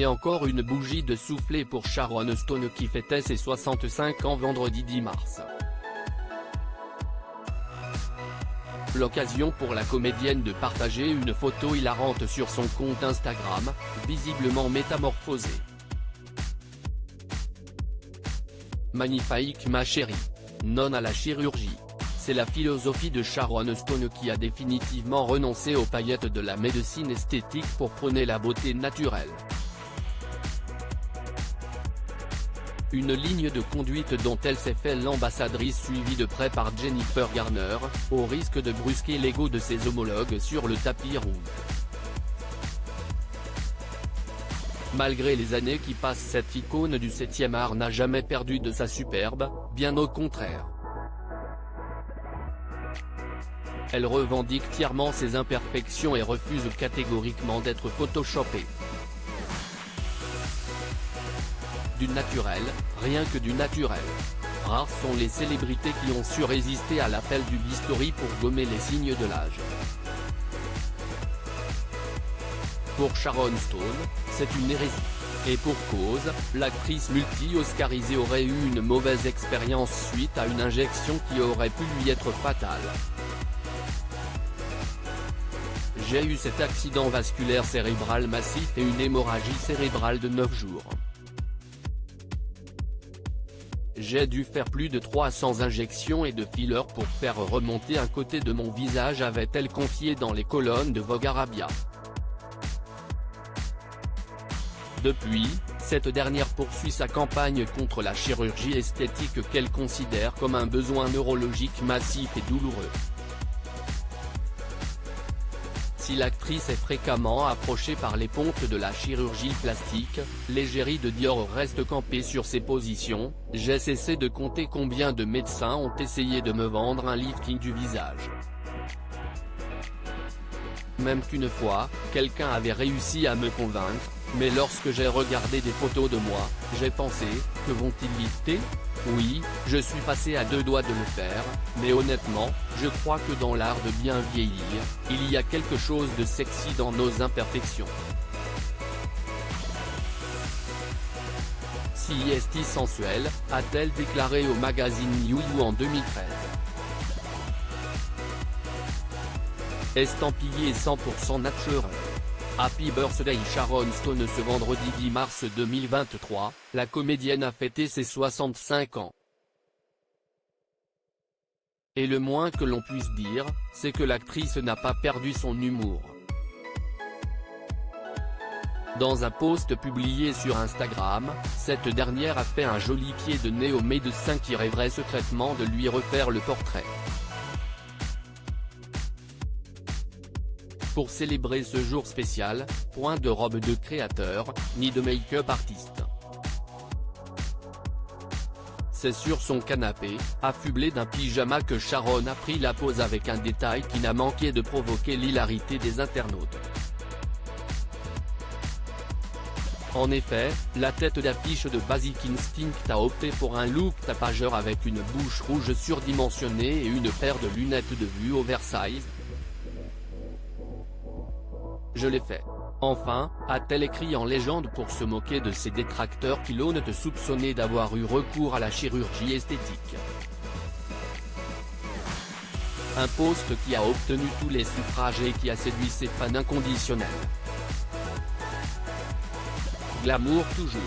Et encore une bougie de soufflet pour Sharon Stone qui fêtait ses 65 ans vendredi 10 mars. L'occasion pour la comédienne de partager une photo hilarante sur son compte Instagram, visiblement métamorphosée. Magnifique ma chérie. Non à la chirurgie. C'est la philosophie de Sharon Stone qui a définitivement renoncé aux paillettes de la médecine esthétique pour prôner la beauté naturelle. Une ligne de conduite dont elle s'est fait l'ambassadrice suivie de près par Jennifer Garner, au risque de brusquer l'ego de ses homologues sur le tapis rouge. Malgré les années qui passent, cette icône du 7e art n'a jamais perdu de sa superbe, bien au contraire. Elle revendique fièrement ses imperfections et refuse catégoriquement d'être photoshopée. Du naturel, rien que du naturel. Rares sont les célébrités qui ont su résister à l'appel du bistouri pour gommer les signes de l'âge. Pour Sharon Stone, c'est une hérésie. Et pour cause, l'actrice multi-oscarisée aurait eu une mauvaise expérience suite à une injection qui aurait pu lui être fatale. J'ai eu cet accident vasculaire cérébral massif et une hémorragie cérébrale de 9 jours. J'ai dû faire plus de 300 injections et de fillers pour faire remonter un côté de mon visage, avait-elle confié dans les colonnes de Vogue Arabia. Depuis, cette dernière poursuit sa campagne contre la chirurgie esthétique qu'elle considère comme un besoin neurologique massif et douloureux. Si l'actrice est fréquemment approchée par les pontes de la chirurgie plastique, l'égérie de Dior reste campée sur ses positions. J'ai cessé de compter combien de médecins ont essayé de me vendre un lifting du visage. Même qu'une fois, quelqu'un avait réussi à me convaincre, mais lorsque j'ai regardé des photos de moi, j'ai pensé, que vont-ils lifter ? Oui, je suis passé à 2 doigts de le faire, mais honnêtement, je crois que dans l'art de bien vieillir, il y a quelque chose de sexy dans nos imperfections. Si est sensuelle, a-t-elle déclaré au magazine New You en 2013. Estampillé 100% naturel. Happy Birthday Sharon Stone. Ce vendredi 10 mars 2023, la comédienne a fêté ses 65 ans. Et le moins que l'on puisse dire, c'est que l'actrice n'a pas perdu son humour. Dans un post publié sur Instagram, cette dernière a fait un joli pied de nez au médecin qui rêverait secrètement de lui refaire le portrait. Pour célébrer ce jour spécial, point de robe de créateur, ni de make-up artiste. C'est sur son canapé, affublé d'un pyjama que Sharon a pris la pose avec un détail qui n'a manqué de provoquer l'hilarité des internautes. En effet, la tête d'affiche de Basic Instinct a opté pour un look tapageur avec une bouche rouge surdimensionnée et une paire de lunettes de vue oversize. Je l'ai fait. Enfin, a-t-elle écrit en légende pour se moquer de ses détracteurs qui l'ont soupçonné d'avoir eu recours à la chirurgie esthétique. Un post qui a obtenu tous les suffrages et qui a séduit ses fans inconditionnels. Glamour toujours.